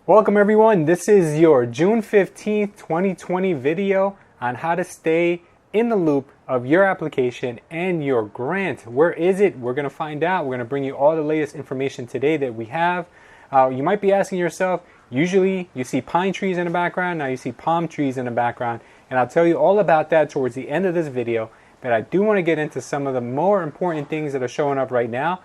Welcome everyone, this is your June 15th, 2020 video on how to stay in the loop of your application and your grant. Where is it? We're going to find out. We're going to bring you all the latest information today that we have. You might be asking yourself, usually you see pine trees in the background, now you see palm trees in the background, and I'll tell you all about that towards the end of this video, but I do want to get into some of the more important things that are showing up right now.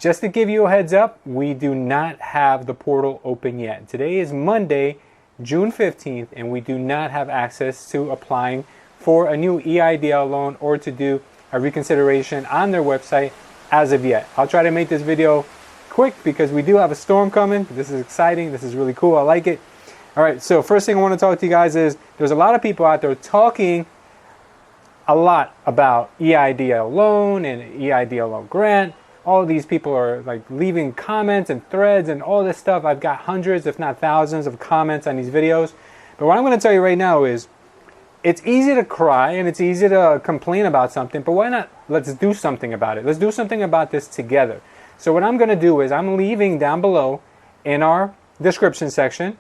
Just to give you a heads up, we do not have the portal open yet. Today is Monday, June 15th, and we do not have access to applying for a new EIDL loan or to do a reconsideration on their website as of yet. I'll try to make this video quick because we do have a storm coming. This is exciting. This is really cool. I like it. All right, so first thing I want to talk to you guys is there's a lot of people out there talking a lot about EIDL loan and EIDL loan grant. All of these people are like leaving comments and threads and all this stuff. I've got hundreds, if not thousands, of comments on these videos. But what I'm going to tell you right now is it's easy to cry and it's easy to complain about something, but why not let's do something about it? Let's do something about this together. So what I'm going to do is I'm leaving down below in our description section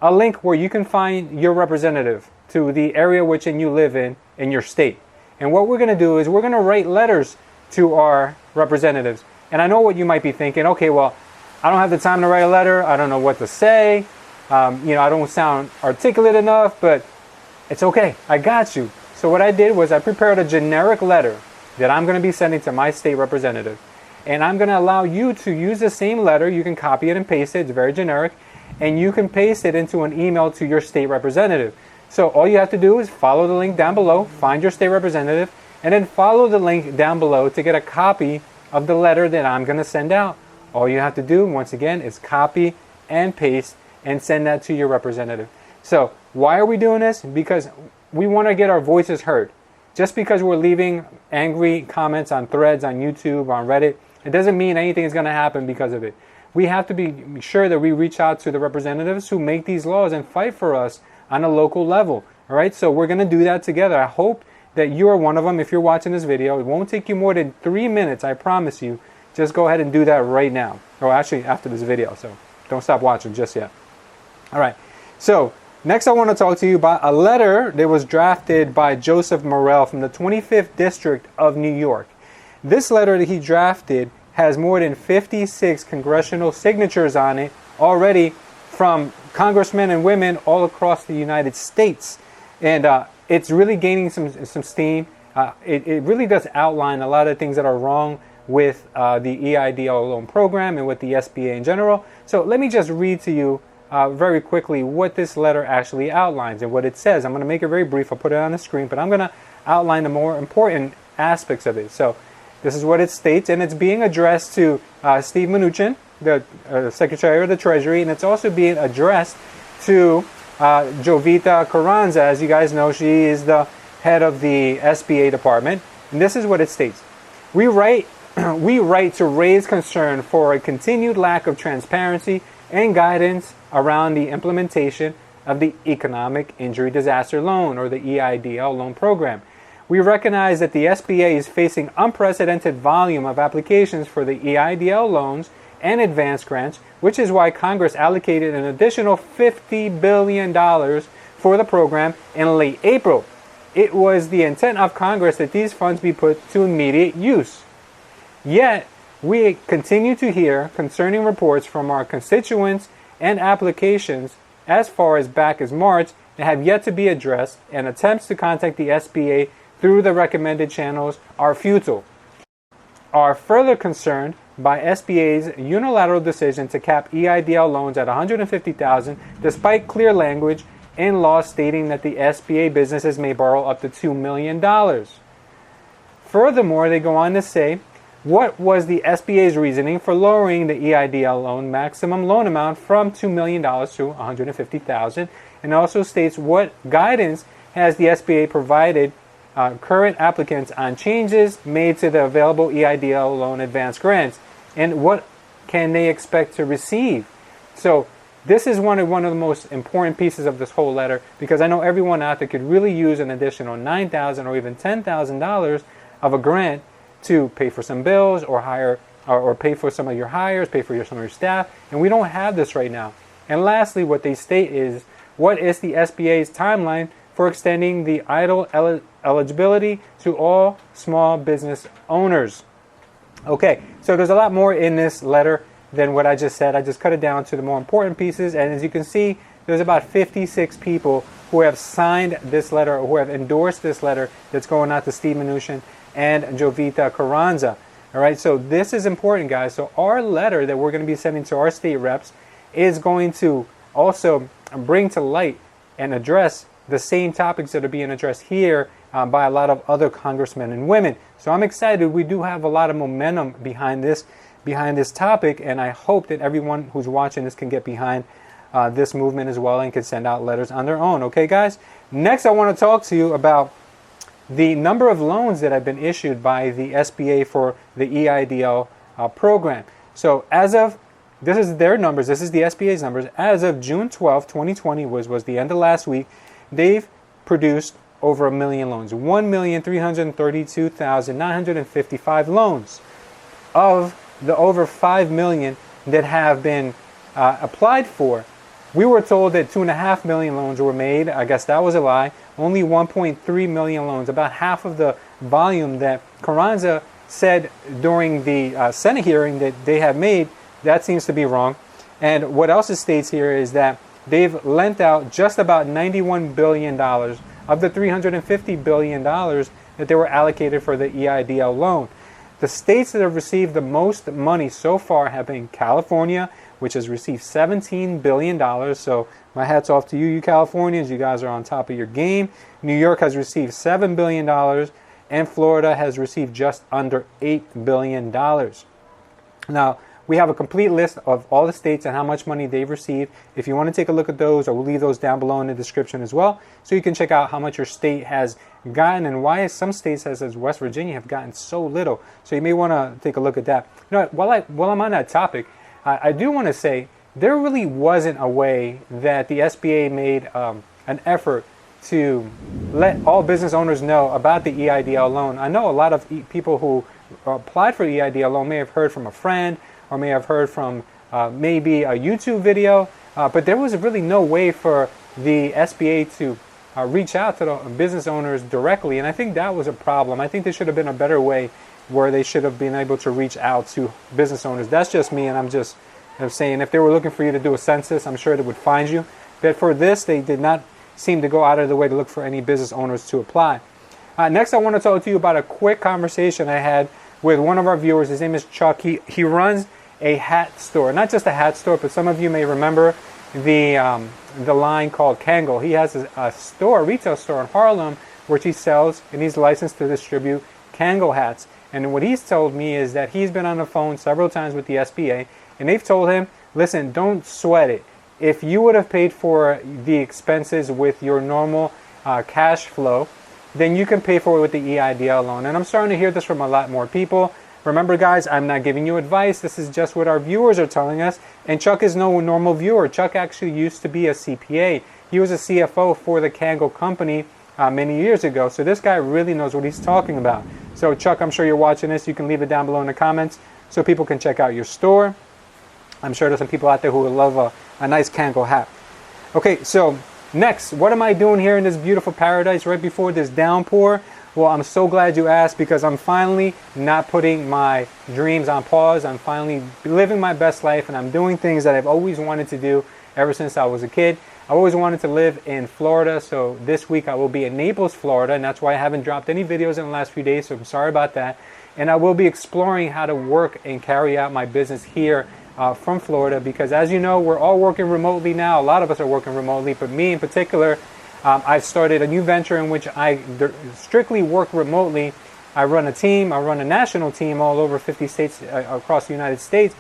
a link where you can find your representative to the area which you live in your state. And what we're going to do is we're going to write letters to our representatives. And I know what you might be thinking. Okay, well, I don't have the time to write a letter. I don't know what to say. I don't sound articulate enough, but it's okay. I got you. So what I did was I prepared a generic letter that I'm going to be sending to my state representative. And I'm going to allow you to use the same letter. You can copy it and paste it. It's very generic. And you can paste it into an email to your state representative. So all you have to do is follow the link down below, find your state representative, and then follow the link down below to get a copy of the letter that I'm going to send out. All you have to do, once again, is copy and paste and send that to your representative. So why are we doing this? Because we want to get our voices heard. Just because we're leaving angry comments on threads, on YouTube, on Reddit, it doesn't mean anything is going to happen because of it. We have to be sure that we reach out to the representatives who make these laws and fight for us on a local level. All right, so we're going to do that together. I hope that you are one of them. If you're watching this video, it won't take you more than 3 minutes, I promise you. Just go ahead and do that right now. Or actually after this video, so don't stop watching just yet. All right, so next I want to talk to you about a letter that was drafted by Joseph Morelle from the 25th District of New York. This letter that he drafted has more than 56 congressional signatures on it already from congressmen and women all across the United States. And it's really gaining some steam. It really does outline a lot of things that are wrong with the EIDL loan program and with the SBA in general. So let me just read to you very quickly what this letter actually outlines and what it says. I'm going to make it very brief. I'll put it on the screen, but I'm going to outline the more important aspects of it. So this is what it states, and it's being addressed to Steve Mnuchin, the Secretary of the Treasury, and it's also being addressed to Jovita Carranza. As you guys know, she is the head of the SBA department, and this is what it states. We write to raise concern for a continued lack of transparency and guidance around the implementation of the Economic Injury Disaster Loan, or the EIDL loan program. We recognize that the SBA is facing unprecedented volume of applications for the EIDL loans and advance grants, which is why Congress allocated an additional $50 billion for the program in late April. It was the intent of Congress that these funds be put to immediate use. Yet, we continue to hear concerning reports from our constituents and applications as far as back as March that have yet to be addressed, and attempts to contact the SBA through the recommended channels are futile. Are further concerned by SBA's unilateral decision to cap EIDL loans at $150,000, despite clear language in law stating that the SBA businesses may borrow up to $2 million. Furthermore, they go on to say, what was the SBA's reasoning for lowering the EIDL loan maximum loan amount from $2 million to $150,000, and also states what guidance has the SBA provided current applicants on changes made to the available EIDL loan advance grants, and what can they expect to receive. So this is one of the most important pieces of this whole letter, because I know everyone out there could really use an additional $9,000 or even $10,000 of a grant to pay for some bills or hire or pay for some of your hires, pay for some of your staff, and we don't have this right now. And lastly, what they state is, what is the SBA's timeline for extending the EIDL eligibility to all small business owners? Okay, so there's a lot more in this letter than what I just said. I just cut it down to the more important pieces, and as you can see, there's about 56 people who have signed this letter, or who have endorsed this letter that's going out to Steve Mnuchin and Jovita Carranza. All right, so this is important, guys. So our letter that we're going to be sending to our state reps is going to also bring to light and address the same topics that are being addressed here by a lot of other congressmen and women. So I'm excited. We do have a lot of momentum behind this topic, and I hope that everyone who's watching this can get behind this movement as well and can send out letters on their own. Okay, guys? Next, I want to talk to you about the number of loans that have been issued by the SBA for the EIDL program. So this is their numbers, this is the SBA's numbers. As of June 12, 2020, was the end of last week, they've produced over 1 million loans, 1,332,955 loans. Of the over 5 million that have been applied for, we were told that 2.5 million loans were made. I guess that was a lie. Only 1.3 million loans, about half of the volume that Carranza said during the Senate hearing that they have made. That seems to be wrong. And what else it states here is that they've lent out just about $91 billion of the $350 billion that they were allocated for the EIDL loan. The states that have received the most money so far have been California, which has received $17 billion. So my hat's off to you Californians. You guys are on top of your game. New York has received $7 billion, and Florida has received just under $8 billion. Now, we have a complete list of all the states and how much money they've received. If you want to take a look at those, I will leave those down below in the description as well, so you can check out how much your state has gotten and why some states, as West Virginia, have gotten so little. So you may want to take a look at that. You know, while I'm on that topic, I do want to say there really wasn't a way that the SBA made an effort to let all business owners know about the EIDL loan. I know a lot of people who applied for EIDL loan may have heard from a friend or may have heard from maybe a YouTube video, but there was really no way for the SBA to reach out to the business owners directly, and I think that was a problem. I think there should have been a better way where they should have been able to reach out to business owners. That's just me, and I'm saying if they were looking for you to do a census, I'm sure they would find you. But for this, they did not seem to go out of the way to look for any business owners to apply. Next, I want to talk to you about a quick conversation I had with one of our viewers. His name is Chuck. He runs a hat store, not just a hat store, but some of you may remember the line called Kangol. He has a retail store in Harlem, which he sells, and he's licensed to distribute Kangol hats. And what he's told me is that he's been on the phone several times with the SBA, and they've told him, listen, don't sweat it. If you would have paid for the expenses with your normal cash flow, then you can pay for it with the EIDL loan. And I'm starting to hear this from a lot more people. Remember, guys, I'm not giving you advice. This is just what our viewers are telling us. And Chuck is no normal viewer. Chuck actually used to be a CPA. He was a CFO for the Kangol company many years ago. So this guy really knows what he's talking about. So Chuck, I'm sure you're watching this. You can leave it down below in the comments so people can check out your store. I'm sure there's some people out there who would love a nice Kangol hat. Okay, so next, what am I doing here in this beautiful paradise right before this downpour? Well, I'm so glad you asked, because I'm finally not putting my dreams on pause. I'm finally living my best life, and I'm doing things that I've always wanted to do ever since I was a kid. I always wanted to live in Florida, so this week I will be in Naples, Florida, and that's why I haven't dropped any videos in the last few days, so I'm sorry about that. And I will be exploring how to work and carry out my business here from Florida, because as you know, we're all working remotely now. A lot of us are working remotely, but me in particular, I've started a new venture in which I strictly work remotely. I run a team, I run a national team all over 50 states across the United States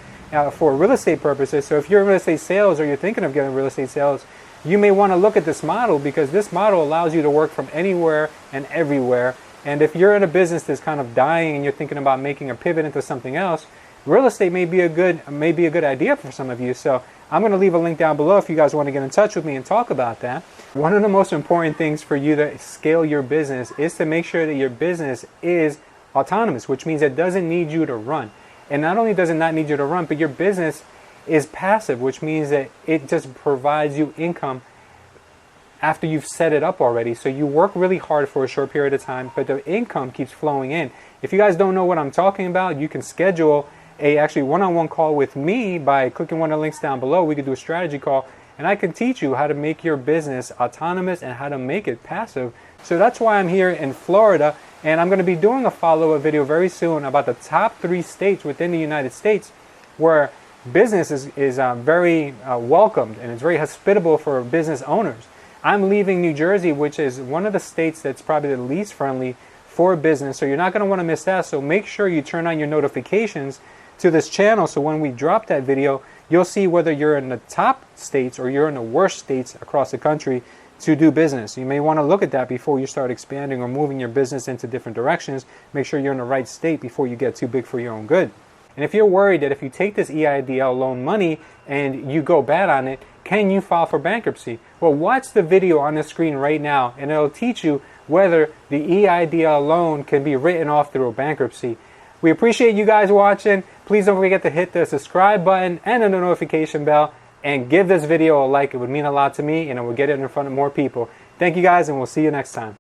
for real estate purposes. So if you're in real estate sales or you're thinking of getting real estate sales, you may want to look at this model, because this model allows you to work from anywhere and everywhere. And if you're in a business that's kind of dying and you're thinking about making a pivot into something else, real estate may be a good idea for some of you. So I'm going to leave a link down below if you guys want to get in touch with me and talk about that. One of the most important things for you to scale your business is to make sure that your business is autonomous, which means it doesn't need you to run. And not only does it not need you to run, but your business is passive, which means that it just provides you income after you've set it up already. So you work really hard for a short period of time, but the income keeps flowing in. If you guys don't know what I'm talking about, you can schedule a actually one-on-one call with me by clicking one of the links down below. We could do a strategy call, and I can teach you how to make your business autonomous and how to make it passive. So that's why I'm here in Florida, and I'm going to be doing a follow-up video very soon about the top 3 states within the United States where business is very welcomed, and it's very hospitable for business owners. I'm leaving New Jersey, which is one of the states that's probably the least friendly for business, so you're not going to want to miss that. So make sure you turn on your notifications to this channel, so when we drop that video, you'll see whether you're in the top states or you're in the worst states across the country to do business. You may want to look at that before you start expanding or moving your business into different directions. Make sure you're in the right state before you get too big for your own good. And if you're worried that if you take this EIDL loan money and you go bad on it, can you file for bankruptcy? Well, watch the video on the screen right now, and it'll teach you whether the EIDL loan can be written off through a bankruptcy. We appreciate you guys watching. Please don't forget to hit the subscribe button and the notification bell, and give this video a like. It would mean a lot to me, and it will get it in front of more people. Thank you guys, and we'll see you next time.